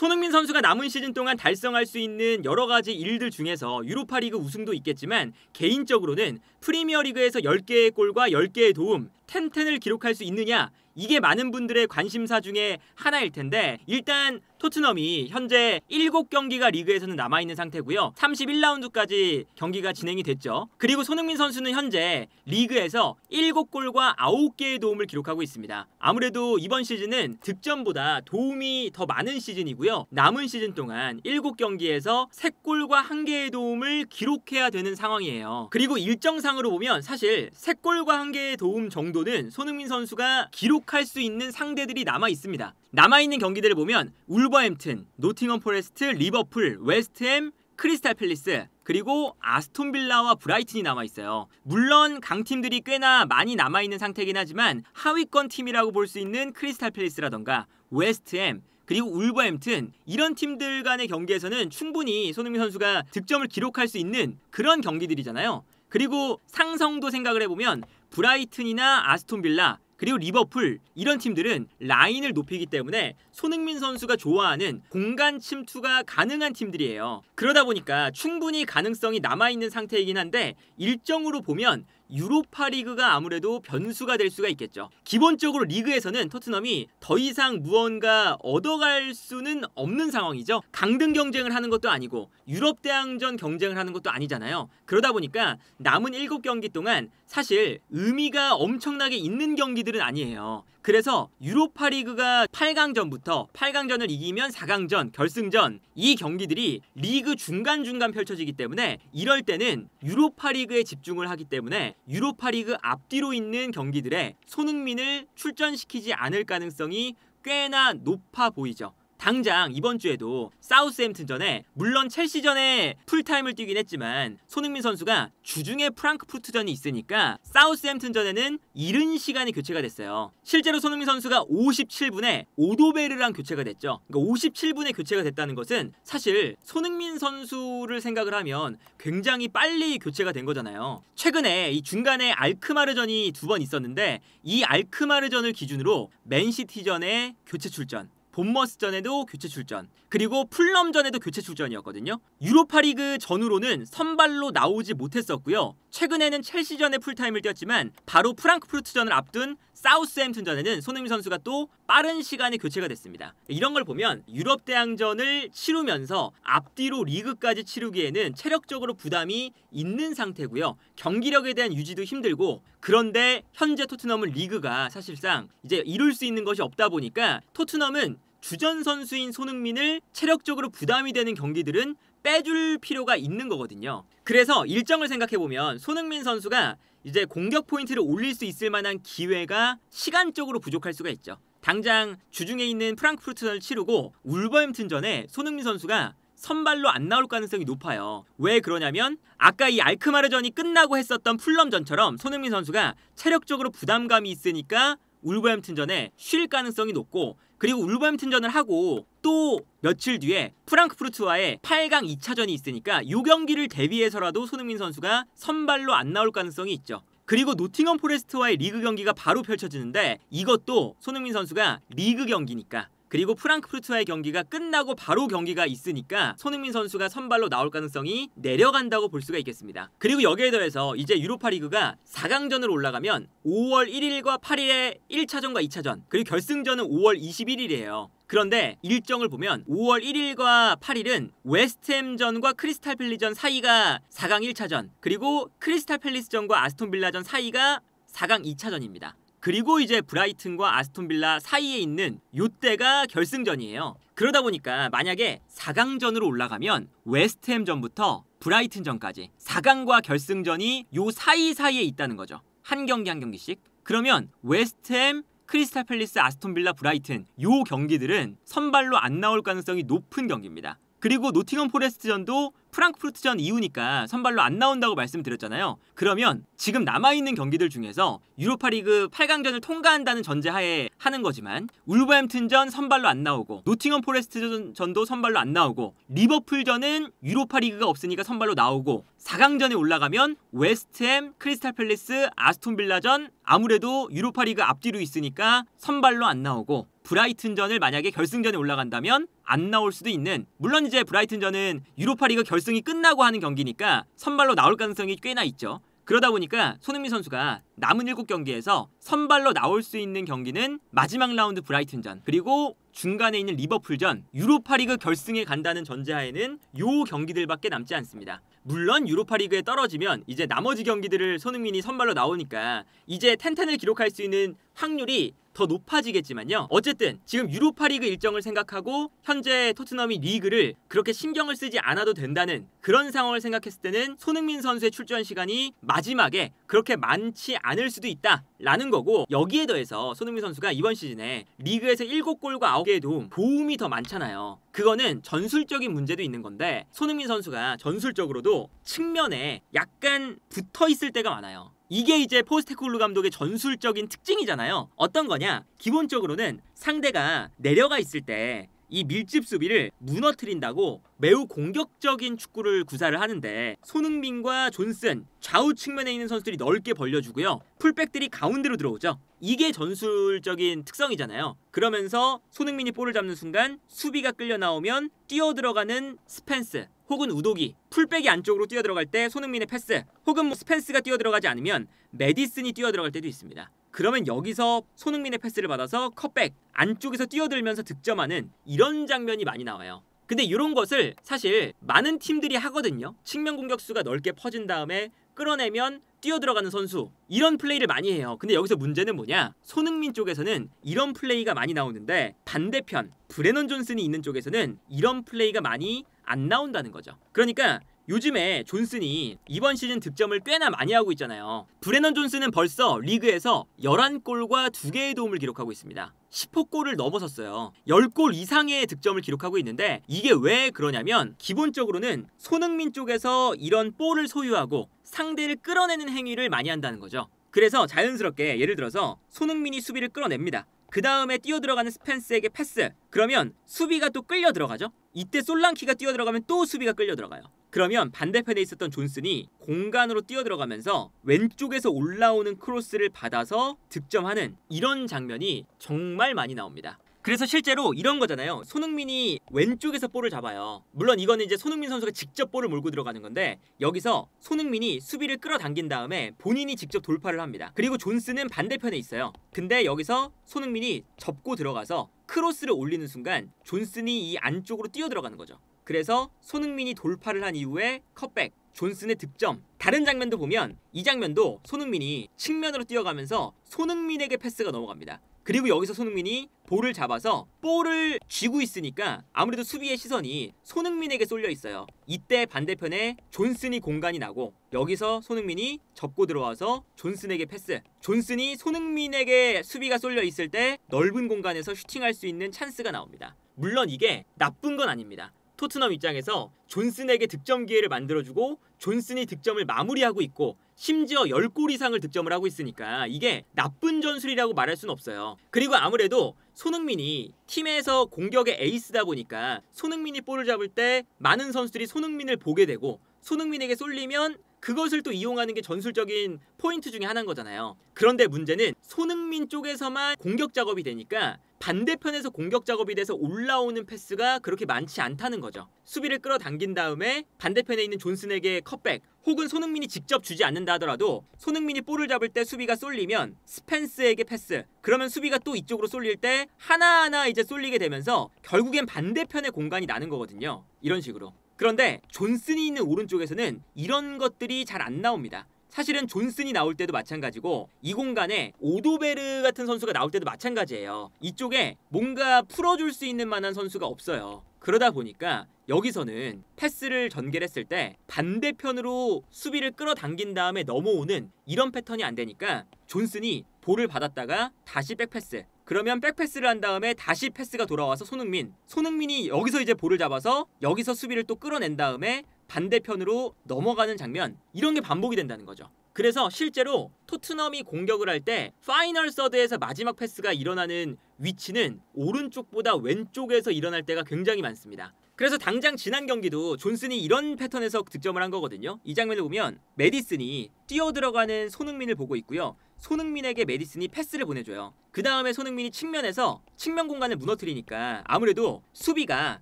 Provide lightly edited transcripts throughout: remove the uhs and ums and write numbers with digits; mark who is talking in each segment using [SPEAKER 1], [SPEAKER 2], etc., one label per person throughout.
[SPEAKER 1] 손흥민 선수가 남은 시즌 동안 달성할 수 있는 여러 가지 일들 중에서 유로파리그 우승도 있겠지만 개인적으로는 프리미어리그에서 10개의 골과 10개의 도움, 10-10을 기록할 수 있느냐, 이게 많은 분들의 관심사 중에 하나일 텐데, 일단 토트넘이 현재 7경기가 리그에서는 남아있는 상태고요. 31라운드까지 경기가 진행이 됐죠. 그리고 손흥민 선수는 현재 리그에서 7골과 9개의 도움을 기록하고 있습니다. 아무래도 이번 시즌은 득점보다 도움이 더 많은 시즌이고요. 남은 시즌 동안 7경기에서 3골과 1개의 도움을 기록해야 되는 상황이에요. 그리고 일정상으로 보면 사실 3골과 1개의 도움 정도는 손흥민 선수가 기록할 수 있는 상대들이 남아 있습니다. 남아있는 경기들을 보면 울버햄튼, 노팅엄 포레스트, 리버풀, 웨스트햄, 크리스탈 팰리스, 그리고 아스톤 빌라와 브라이튼이 남아있어요. 물론 강팀들이 꽤나 많이 남아있는 상태긴 하지만 하위권 팀이라고 볼 수 있는 크리스탈 팰리스라던가 웨스트햄, 그리고 울버햄튼, 이런 팀들 간의 경기에서는 충분히 손흥민 선수가 득점을 기록할 수 있는 그런 경기들이잖아요. 그리고 상성도 생각을 해보면 브라이튼이나 아스톤 빌라, 그리고 리버풀, 이런 팀들은 라인을 높이기 때문에 손흥민 선수가 좋아하는 공간 침투가 가능한 팀들이에요. 그러다 보니까 충분히 가능성이 남아있는 상태이긴 한데, 일정으로 보면 유로파리그가 아무래도 변수가 될 수가 있겠죠. 기본적으로 리그에서는 토트넘이 더 이상 무언가 얻어갈 수는 없는 상황이죠. 강등 경쟁을 하는 것도 아니고 유럽 대항전 경쟁을 하는 것도 아니잖아요. 그러다 보니까 남은 7경기 동안 사실 의미가 엄청나게 있는 경기들은 아니에요. 그래서 유로파리그가 8강전부터 8강전을 이기면 4강전, 결승전, 이 경기들이 리그 중간중간 펼쳐지기 때문에 이럴 때는 유로파리그에 집중을 하기 때문에 유로파리그 앞뒤로 있는 경기들에 손흥민을 출전시키지 않을 가능성이 꽤나 높아 보이죠. 당장 이번 주에도 사우스햄튼전에, 물론 첼시전에 풀타임을 뛰긴 했지만 손흥민 선수가 주중에 프랑크푸르트전이 있으니까 사우스햄튼전에는 이른 시간에 교체가 됐어요. 실제로 손흥민 선수가 57분에 오도베르랑 교체가 됐죠. 그러니까 57분에 교체가 됐다는 것은 사실 손흥민 선수를 생각을 하면 굉장히 빨리 교체가 된 거잖아요. 최근에 이 중간에 알크마르전이 2번 있었는데 이 알크마르전을 기준으로 맨시티전에 교체 출전, 본머스전에도 교체 출전, 그리고 풀럼전에도 교체 출전이었거든요. 유로파리그 전후로는 선발로 나오지 못했었고요. 최근에는 첼시전에 풀타임을 뛰었지만 바로 프랑크푸르트전을 앞둔 사우스햄튼전에는 손흥민 선수가 또 빠른 시간에 교체가 됐습니다. 이런 걸 보면 유럽 대항전을 치르면서 앞뒤로 리그까지 치르기에는 체력적으로 부담이 있는 상태고요. 경기력에 대한 유지도 힘들고, 그런데 현재 토트넘은 리그가 사실상 이제 이룰 수 있는 것이 없다 보니까 토트넘은 주전 선수인 손흥민을 체력적으로 부담이 되는 경기들은 빼줄 필요가 있는 거거든요. 그래서 일정을 생각해보면 손흥민 선수가 이제 공격 포인트를 올릴 수 있을 만한 기회가 시간적으로 부족할 수가 있죠. 당장 주중에 있는 프랑크푸르트전을 치르고 울버햄튼전에 손흥민 선수가 선발로 안 나올 가능성이 높아요. 왜 그러냐면 아까 이 알크마르전이 끝나고 했었던 풀럼전처럼 손흥민 선수가 체력적으로 부담감이 있으니까 울버햄튼전에 쉴 가능성이 높고, 그리고 울버햄튼전을 하고 또 며칠 뒤에 프랑크푸르트와의 8강 2차전이 있으니까 이 경기를 대비해서라도 손흥민 선수가 선발로 안 나올 가능성이 있죠. 그리고 노팅엄 포레스트와의 리그 경기가 바로 펼쳐지는데 이것도 손흥민 선수가 리그 경기니까, 그리고 프랑크푸르트와의 경기가 끝나고 바로 경기가 있으니까 손흥민 선수가 선발로 나올 가능성이 내려간다고 볼 수가 있겠습니다. 그리고 여기에 더해서 이제 유로파리그가 4강전으로 올라가면 5월 1일과 8일에 1차전과 2차전, 그리고 결승전은 5월 21일이에요. 그런데 일정을 보면 5월 1일과 8일은 웨스트햄전과 크리스탈 팰리스전 사이가 4강 1차전, 그리고 크리스탈 팰리스전과 아스톤 빌라전 사이가 4강 2차전입니다. 그리고 이제 브라이튼과 아스톤 빌라 사이에 있는 요때가 결승전이에요. 그러다 보니까 만약에 4강전으로 올라가면 웨스트햄전부터 브라이튼전까지 4강과 결승전이 요 사이사이에 있다는 거죠. 한 경기 한 경기씩. 그러면 웨스트햄, 크리스탈 팰리스, 아스톤 빌라, 브라이튼, 요 경기들은 선발로 안 나올 가능성이 높은 경기입니다. 그리고 노팅엄 포레스트전도 프랑크푸르트전 이후니까 선발로 안 나온다고 말씀드렸잖아요. 그러면 지금 남아있는 경기들 중에서 유로파리그 8강전을 통과한다는 전제하에 하는 거지만 울버햄튼전 선발로 안 나오고, 노팅엄 포레스트전도 선발로 안 나오고, 리버풀전은 유로파리그가 없으니까 선발로 나오고, 4강전에 올라가면 웨스트햄, 크리스탈 팰리스, 아스톤 빌라전 아무래도 유로파리그 앞뒤로 있으니까 선발로 안 나오고, 브라이튼전을 만약에 결승전에 올라간다면 안 나올 수도 있는, 물론 이제 브라이튼전은 유로파리그 결승이 끝나고 하는 경기니까 선발로 나올 가능성이 꽤나 있죠. 그러다 보니까 손흥민 선수가 남은 7경기에서 선발로 나올 수 있는 경기는 마지막 라운드 브라이튼전, 그리고 중간에 있는 리버풀전, 유로파리그 결승에 간다는 전제하에는 요 경기들밖에 남지 않습니다. 물론 유로파리그에 떨어지면 이제 나머지 경기들을 손흥민이 선발로 나오니까 이제 텐텐을 기록할 수 있는 확률이 더 높아지겠지만요. 어쨌든 지금 유로파리그 일정을 생각하고 현재 토트넘이 리그를 그렇게 신경을 쓰지 않아도 된다는 그런 상황을 생각했을 때는 손흥민 선수의 출전 시간이 마지막에 그렇게 많지 않을 수도 있다라는 거고, 여기에 더해서 손흥민 선수가 이번 시즌에 리그에서 7골과 9개의 도움이 더 많잖아요. 그거는 전술적인 문제도 있는 건데, 손흥민 선수가 전술적으로도 측면에 약간 붙어있을 때가 많아요. 이게 이제 포스테코글루 감독의 전술적인 특징이잖아요. 어떤 거냐? 기본적으로는 상대가 내려가 있을 때 이 밀집 수비를 무너뜨린다고 매우 공격적인 축구를 구사를 하는데, 손흥민과 존슨 좌우 측면에 있는 선수들이 넓게 벌려주고요, 풀백들이 가운데로 들어오죠. 이게 전술적인 특성이잖아요. 그러면서 손흥민이 볼을 잡는 순간 수비가 끌려 나오면 뛰어들어가는 스펜스 혹은 우도기, 풀백이 안쪽으로 뛰어들어갈 때 손흥민의 패스, 혹은 스펜스가 뛰어들어가지 않으면 메디슨이 뛰어들어갈 때도 있습니다. 그러면 여기서 손흥민의 패스를 받아서 컷백, 안쪽에서 뛰어들면서 득점하는 이런 장면이 많이 나와요. 근데 이런 것을 사실 많은 팀들이 하거든요. 측면 공격수가 넓게 퍼진 다음에 끌어내면 뛰어들어가는 선수, 이런 플레이를 많이 해요. 근데 여기서 문제는 뭐냐? 손흥민 쪽에서는 이런 플레이가 많이 나오는데 반대편 브레넌 존슨이 있는 쪽에서는 이런 플레이가 많이 안 나온다는 거죠. 그러니까 요즘에 존슨이 이번 시즌 득점을 꽤나 많이 하고 있잖아요. 브레넌 존슨은 벌써 리그에서 11골과 2개의 도움을 기록하고 있습니다. 10호골을 넘어섰어요. 10골 이상의 득점을 기록하고 있는데, 이게 왜 그러냐면 기본적으로는 손흥민 쪽에서 이런 볼을 소유하고 상대를 끌어내는 행위를 많이 한다는 거죠. 그래서 자연스럽게 예를 들어서 손흥민이 수비를 끌어냅니다. 그 다음에 뛰어들어가는 스펜스에게 패스, 그러면 수비가 또 끌려 들어가죠. 이때 솔랑키가 뛰어들어가면 또 수비가 끌려 들어가요. 그러면 반대편에 있었던 존슨이 공간으로 뛰어들어가면서 왼쪽에서 올라오는 크로스를 받아서 득점하는 이런 장면이 정말 많이 나옵니다. 그래서 실제로 이런 거잖아요. 손흥민이 왼쪽에서 볼을 잡아요. 물론 이거는 이제 손흥민 선수가 직접 볼을 몰고 들어가는 건데, 여기서 손흥민이 수비를 끌어당긴 다음에 본인이 직접 돌파를 합니다. 그리고 존슨은 반대편에 있어요. 근데 여기서 손흥민이 접고 들어가서 크로스를 올리는 순간 존슨이 이 안쪽으로 뛰어들어가는 거죠. 그래서 손흥민이 돌파를 한 이후에 컷백, 존슨의 득점. 다른 장면도 보면 이 장면도 손흥민이 측면으로 뛰어가면서 손흥민에게 패스가 넘어갑니다. 그리고 여기서 손흥민이 볼을 잡아서 볼을 쥐고 있으니까 아무래도 수비의 시선이 손흥민에게 쏠려 있어요. 이때 반대편에 존슨이 공간이 나고, 여기서 손흥민이 접고 들어와서 존슨에게 패스, 존슨이 손흥민에게 수비가 쏠려 있을 때 넓은 공간에서 슈팅할 수 있는 찬스가 나옵니다. 물론 이게 나쁜 건 아닙니다. 토트넘 입장에서 존슨에게 득점 기회를 만들어주고 존슨이 득점을 마무리하고 있고 심지어 10골 이상을 득점을 하고 있으니까 이게 나쁜 전술이라고 말할 수는 없어요. 그리고 아무래도 손흥민이 팀에서 공격의 에이스다 보니까 손흥민이 볼을 잡을 때 많은 선수들이 손흥민을 보게 되고, 손흥민에게 쏠리면 그것을 또 이용하는 게 전술적인 포인트 중에 하나인 거잖아요. 그런데 문제는 손흥민 쪽에서만 공격 작업이 되니까 반대편에서 공격 작업이 돼서 올라오는 패스가 그렇게 많지 않다는 거죠. 수비를 끌어당긴 다음에 반대편에 있는 존슨에게 컷백, 혹은 손흥민이 직접 주지 않는다 하더라도 손흥민이 볼을 잡을 때 수비가 쏠리면 스펜스에게 패스, 그러면 수비가 또 이쪽으로 쏠릴 때 하나하나 이제 쏠리게 되면서 결국엔 반대편에 공간이 나는 거거든요. 이런 식으로. 그런데 존슨이 있는 오른쪽에서는 이런 것들이 잘 안 나옵니다. 사실은 존슨이 나올 때도 마찬가지고 이 공간에 오도베르 같은 선수가 나올 때도 마찬가지예요. 이쪽에 뭔가 풀어줄 수 있는 만한 선수가 없어요. 그러다 보니까 여기서는 패스를 전개했을 때 반대편으로 수비를 끌어당긴 다음에 넘어오는 이런 패턴이 안 되니까 존슨이 볼을 받았다가 다시 백패스, 그러면 백패스를 한 다음에 다시 패스가 돌아와서 손흥민이 여기서 이제 볼을 잡아서 여기서 수비를 또 끌어낸 다음에 반대편으로 넘어가는 장면, 이런 게 반복이 된다는 거죠. 그래서 실제로 토트넘이 공격을 할 때 파이널 서드에서 마지막 패스가 일어나는 위치는 오른쪽보다 왼쪽에서 일어날 때가 굉장히 많습니다. 그래서 당장 지난 경기도 존슨이 이런 패턴에서 득점을 한 거거든요. 이 장면을 보면 메디슨이 뛰어들어가는 손흥민을 보고 있고요. 손흥민에게 메디슨이 패스를 보내줘요. 그 다음에 손흥민이 측면에서 측면 공간을 무너뜨리니까 아무래도 수비가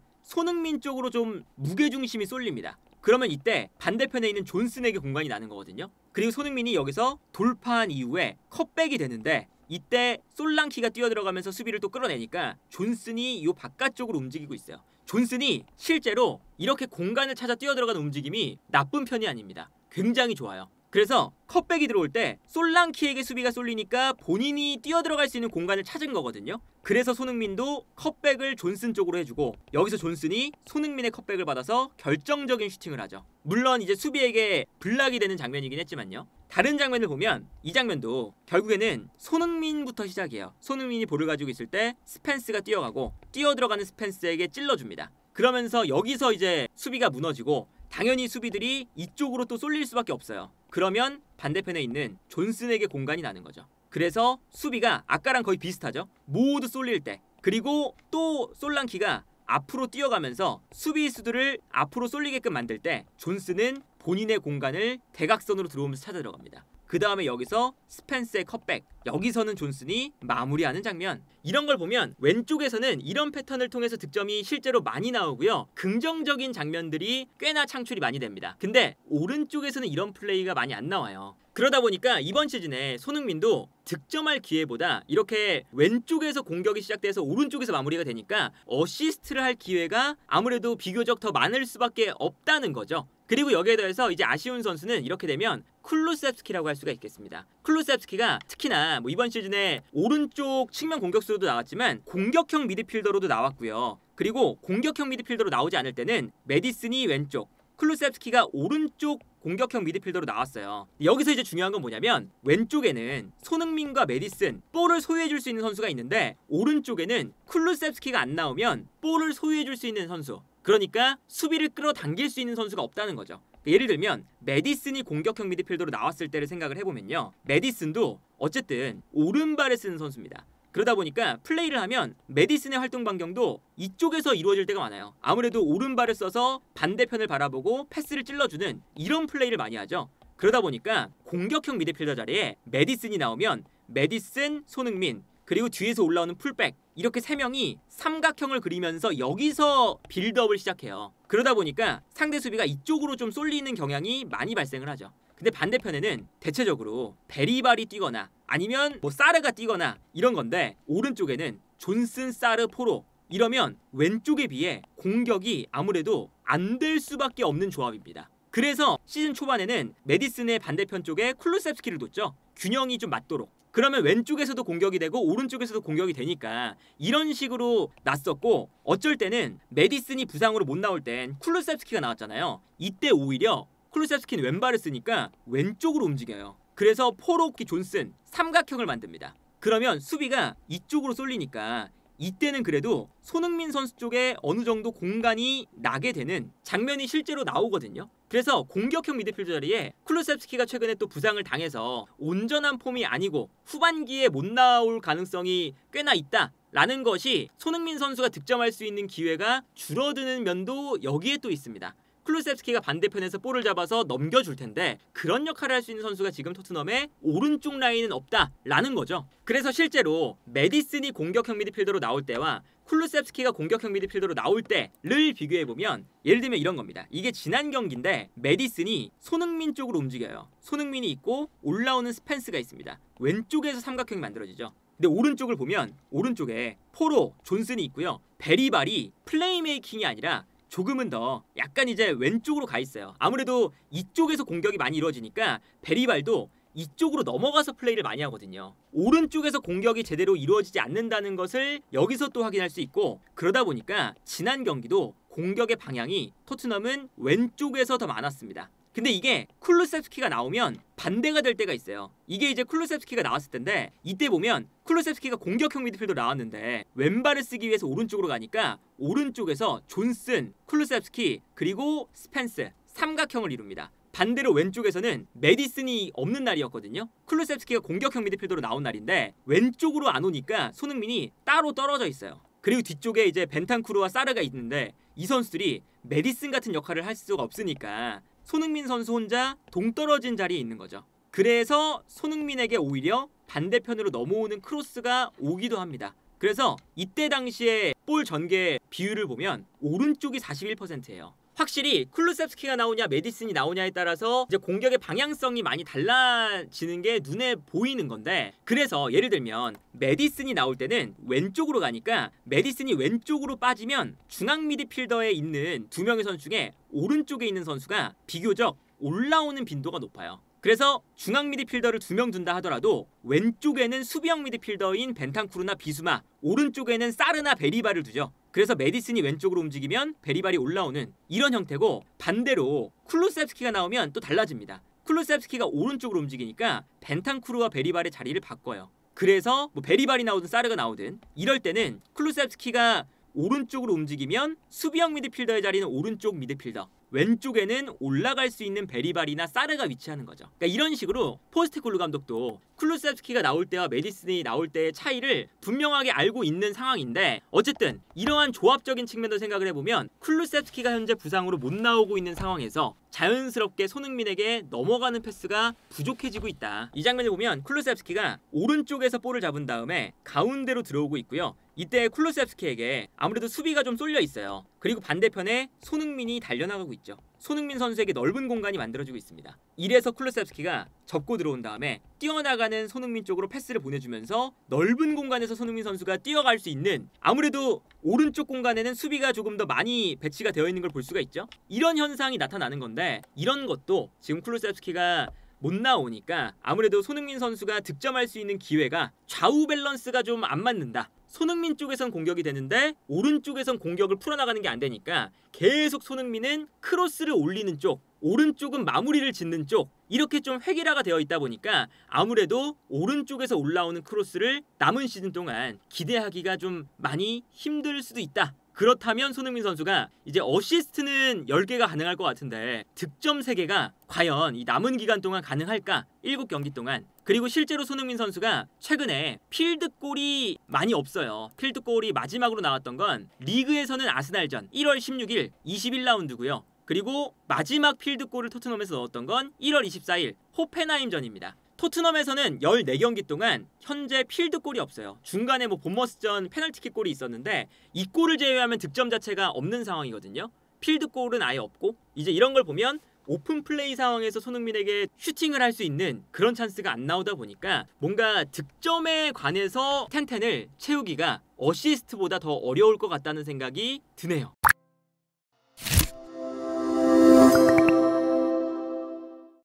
[SPEAKER 1] 손흥민 쪽으로 좀 무게중심이 쏠립니다. 그러면 이때 반대편에 있는 존슨에게 공간이 나는 거거든요. 그리고 손흥민이 여기서 돌파한 이후에 컷백이 되는데 이때 솔랑키가 뛰어들어가면서 수비를 또 끌어내니까 존슨이 이 바깥쪽으로 움직이고 있어요. 존슨이 실제로 이렇게 공간을 찾아 뛰어들어가는 움직임이 나쁜 편이 아닙니다. 굉장히 좋아요. 그래서 컷백이 들어올 때 솔랑키에게 수비가 쏠리니까 본인이 뛰어들어갈 수 있는 공간을 찾은 거거든요. 그래서 손흥민도 컷백을 존슨 쪽으로 해주고 여기서 존슨이 손흥민의 컷백을 받아서 결정적인 슈팅을 하죠. 물론 이제 수비에게 블락이 되는 장면이긴 했지만요. 다른 장면을 보면 이 장면도 결국에는 손흥민부터 시작이에요. 손흥민이 볼을 가지고 있을 때 스펜스가 뛰어가고 뛰어들어가는 스펜스에게 찔러줍니다. 그러면서 여기서 이제 수비가 무너지고 당연히 수비들이 이쪽으로 또 쏠릴 수밖에 없어요. 그러면 반대편에 있는 존슨에게 공간이 나는 거죠. 그래서 수비가 아까랑 거의 비슷하죠. 모두 쏠릴 때 그리고 또 솔랑키가 앞으로 뛰어가면서 수비수들을 앞으로 쏠리게끔 만들 때 존슨은 본인의 공간을 대각선으로 들어오면서 찾아 들어갑니다. 그 다음에 여기서 스펜스의 컷백, 여기서는 존슨이 마무리하는 장면. 이런 걸 보면 왼쪽에서는 이런 패턴을 통해서 득점이 실제로 많이 나오고요. 긍정적인 장면들이 꽤나 창출이 많이 됩니다. 근데 오른쪽에서는 이런 플레이가 많이 안 나와요. 그러다 보니까 이번 시즌에 손흥민도 득점할 기회보다 이렇게 왼쪽에서 공격이 시작돼서 오른쪽에서 마무리가 되니까 어시스트를 할 기회가 아무래도 비교적 더 많을 수밖에 없다는 거죠. 그리고 여기에 더해서 이제 아쉬운 선수는 이렇게 되면 쿨루셉스키라고 할 수가 있겠습니다. 쿨루셉스키가 특히나 이번 시즌에 오른쪽 측면 공격수로도 나왔지만 공격형 미드필더로도 나왔고요. 그리고 공격형 미드필더로 나오지 않을 때는 메디슨이 왼쪽, 쿨루셉스키가 오른쪽 공격형 미드필더로 나왔어요. 여기서 이제 중요한 건 뭐냐면 왼쪽에는 손흥민과 메디슨 볼을 소유해줄 수 있는 선수가 있는데 오른쪽에는 쿨루셉스키가 안 나오면 볼을 소유해줄 수 있는 선수, 그러니까 수비를 끌어당길 수 있는 선수가 없다는 거죠. 예를 들면 메디슨이 공격형 미드필더로 나왔을 때를 생각을 해보면요, 메디슨도 어쨌든 오른발을 쓰는 선수입니다. 그러다 보니까 플레이를 하면 메디슨의 활동 반경도 이쪽에서 이루어질 때가 많아요. 아무래도 오른발을 써서 반대편을 바라보고 패스를 찔러주는 이런 플레이를 많이 하죠. 그러다 보니까 공격형 미드필더 자리에 메디슨이 나오면 메디슨, 손흥민, 그리고 뒤에서 올라오는 풀백, 이렇게 세 명이 삼각형을 그리면서 여기서 빌드업을 시작해요. 그러다 보니까 상대 수비가 이쪽으로 좀 쏠리는 경향이 많이 발생을 하죠. 근데 반대편에는 대체적으로 베리발이 뛰거나 아니면 사르가 뛰거나 이런 건데 오른쪽에는 존슨, 사르, 포로, 이러면 왼쪽에 비해 공격이 아무래도 안 될 수밖에 없는 조합입니다. 그래서 시즌 초반에는 메디슨의 반대편 쪽에 쿨루셉스키를 뒀죠. 균형이 좀 맞도록. 그러면 왼쪽에서도 공격이 되고 오른쪽에서도 공격이 되니까 이런 식으로 놨었고, 어쩔 때는 메디슨이 부상으로 못 나올 땐 쿨루셉스키가 나왔잖아요. 이때 오히려 쿨루셉스키는 왼발을 쓰니까 왼쪽으로 움직여요. 그래서 포로키, 존슨 삼각형을 만듭니다. 그러면 수비가 이쪽으로 쏠리니까 이때는 그래도 손흥민 선수 쪽에 어느 정도 공간이 나게 되는 장면이 실제로 나오거든요. 그래서 공격형 미드필더 자리에 쿨루셉스키가 최근에 또 부상을 당해서 온전한 폼이 아니고 후반기에 못 나올 가능성이 꽤나 있다라는 것이 손흥민 선수가 득점할 수 있는 기회가 줄어드는 면도 여기에 또 있습니다. 쿨루셉스키가 반대편에서 볼을 잡아서 넘겨줄 텐데 그런 역할을 할 수 있는 선수가 지금 토트넘의 오른쪽 라인은 없다라는 거죠. 그래서 실제로 메디슨이 공격형 미드필더로 나올 때와 쿨루셉스키가 공격형 미드필더로 나올 때를 비교해보면 예를 들면 이런 겁니다. 이게 지난 경기인데 메디슨이 손흥민 쪽으로 움직여요. 손흥민이 있고 올라오는 스펜스가 있습니다. 왼쪽에서 삼각형이 만들어지죠. 근데 오른쪽을 보면 오른쪽에 포로, 존슨이 있고요. 베리발이 플레이메이킹이 아니라 조금은 더 약간 이제 왼쪽으로 가 있어요. 아무래도 이쪽에서 공격이 많이 이루어지니까 베리발도 이쪽으로 넘어가서 플레이를 많이 하거든요. 오른쪽에서 공격이 제대로 이루어지지 않는다는 것을 여기서 또 확인할 수 있고, 그러다 보니까 지난 경기도 공격의 방향이 토트넘은 왼쪽에서 더 많았습니다. 근데 이게 쿨루셉스키가 나오면 반대가 될 때가 있어요. 이게 이제 쿨루셉스키가 나왔을 텐데 이때 보면 쿨루셉스키가 공격형 미드필더 나왔는데 왼발을 쓰기 위해서 오른쪽으로 가니까 오른쪽에서 존슨, 쿨루셉스키 그리고 스펜스 삼각형을 이룹니다. 반대로 왼쪽에서는 메디슨이 없는 날이었거든요. 쿨루셉스키가 공격형 미드필더로 나온 날인데 왼쪽으로 안 오니까 손흥민이 따로 떨어져 있어요. 그리고 뒤쪽에 이제 벤탄쿠르와 사르가 있는데 이 선수들이 메디슨 같은 역할을 할 수가 없으니까 손흥민 선수 혼자 동떨어진 자리에 있는 거죠. 그래서 손흥민에게 오히려 반대편으로 넘어오는 크로스가 오기도 합니다. 그래서 이때 당시에 볼 전개 비율을 보면 오른쪽이 41%예요. 확실히 쿨루셉스키가 나오냐 메디슨이 나오냐에 따라서 이제 공격의 방향성이 많이 달라지는 게 눈에 보이는 건데, 그래서 예를 들면 메디슨이 나올 때는 왼쪽으로 가니까 메디슨이 왼쪽으로 빠지면 중앙 미드필더에 있는 두 명의 선수 중에 오른쪽에 있는 선수가 비교적 올라오는 빈도가 높아요. 그래서 중앙 미드필더를 2명 둔다 하더라도 왼쪽에는 수비형 미드필더인 벤탄쿠르나 비수마, 오른쪽에는 사르나 베리바를 두죠. 그래서 메디슨이 왼쪽으로 움직이면 베리발이 올라오는 이런 형태고, 반대로 쿨루셉스키가 나오면 또 달라집니다. 쿨루셉스키가 오른쪽으로 움직이니까 벤탄쿠르와 베리발의 자리를 바꿔요. 그래서 뭐 베리발이 나오든 사르가 나오든 이럴 때는 쿨루셉스키가 오른쪽으로 움직이면 수비형 미드필더의 자리는 오른쪽 미드필더, 왼쪽에는 올라갈 수 있는 베리발이나 사르가 위치하는 거죠. 그러니까 이런 식으로 포스테콜루 감독도 쿨루셉스키가 나올 때와 메디슨이 나올 때의 차이를 분명하게 알고 있는 상황인데, 어쨌든 이러한 조합적인 측면도 생각을 해보면 쿨루셉스키가 현재 부상으로 못 나오고 있는 상황에서 자연스럽게 손흥민에게 넘어가는 패스가 부족해지고 있다. 이 장면을 보면 쿨루셉스키가 오른쪽에서 볼을 잡은 다음에 가운데로 들어오고 있고요. 이때 쿨루셉스키에게 아무래도 수비가 좀 쏠려 있어요. 그리고 반대편에 손흥민이 달려나가고 있죠. 손흥민 선수에게 넓은 공간이 만들어지고 있습니다. 이래서 쿨루셉스키가 접고 들어온 다음에 뛰어나가는 손흥민 쪽으로 패스를 보내주면서 넓은 공간에서 손흥민 선수가 뛰어갈 수 있는, 아무래도 오른쪽 공간에는 수비가 조금 더 많이 배치가 되어 있는 걸 볼 수가 있죠. 이런 현상이 나타나는 건데, 이런 것도 지금 쿨루셉스키가 못 나오니까 아무래도 손흥민 선수가 득점할 수 있는 기회가 좌우 밸런스가 좀 안 맞는다. 손흥민 쪽에선 공격이 되는데 오른쪽에선 공격을 풀어나가는 게 안 되니까 계속 손흥민은 크로스를 올리는 쪽, 오른쪽은 마무리를 짓는 쪽, 이렇게 좀 획일화가 되어 있다 보니까 아무래도 오른쪽에서 올라오는 크로스를 남은 시즌 동안 기대하기가 좀 많이 힘들 수도 있다. 그렇다면 손흥민 선수가 이제 어시스트는 10개가 가능할 것 같은데 득점 3개가 과연 이 남은 기간 동안 가능할까? 7경기 동안. 그리고 실제로 손흥민 선수가 최근에 필드골이 많이 없어요. 필드골이 마지막으로 나왔던 건 리그에서는 아스날전 1월 16일 21라운드고요. 그리고 마지막 필드골을 토트넘에서 넣었던 건 1월 24일 호펜하임전입니다. 토트넘에서는 14경기 동안 현재 필드골이 없어요. 중간에 뭐 본머스전 페널티킥 골이 있었는데 이 골을 제외하면 득점 자체가 없는 상황이거든요. 필드골은 아예 없고, 이제 이런 걸 보면 오픈 플레이 상황에서 손흥민에게 슈팅을 할 수 있는 그런 찬스가 안 나오다 보니까 뭔가 득점에 관해서 텐텐을 채우기가 어시스트보다 더 어려울 것 같다는 생각이 드네요.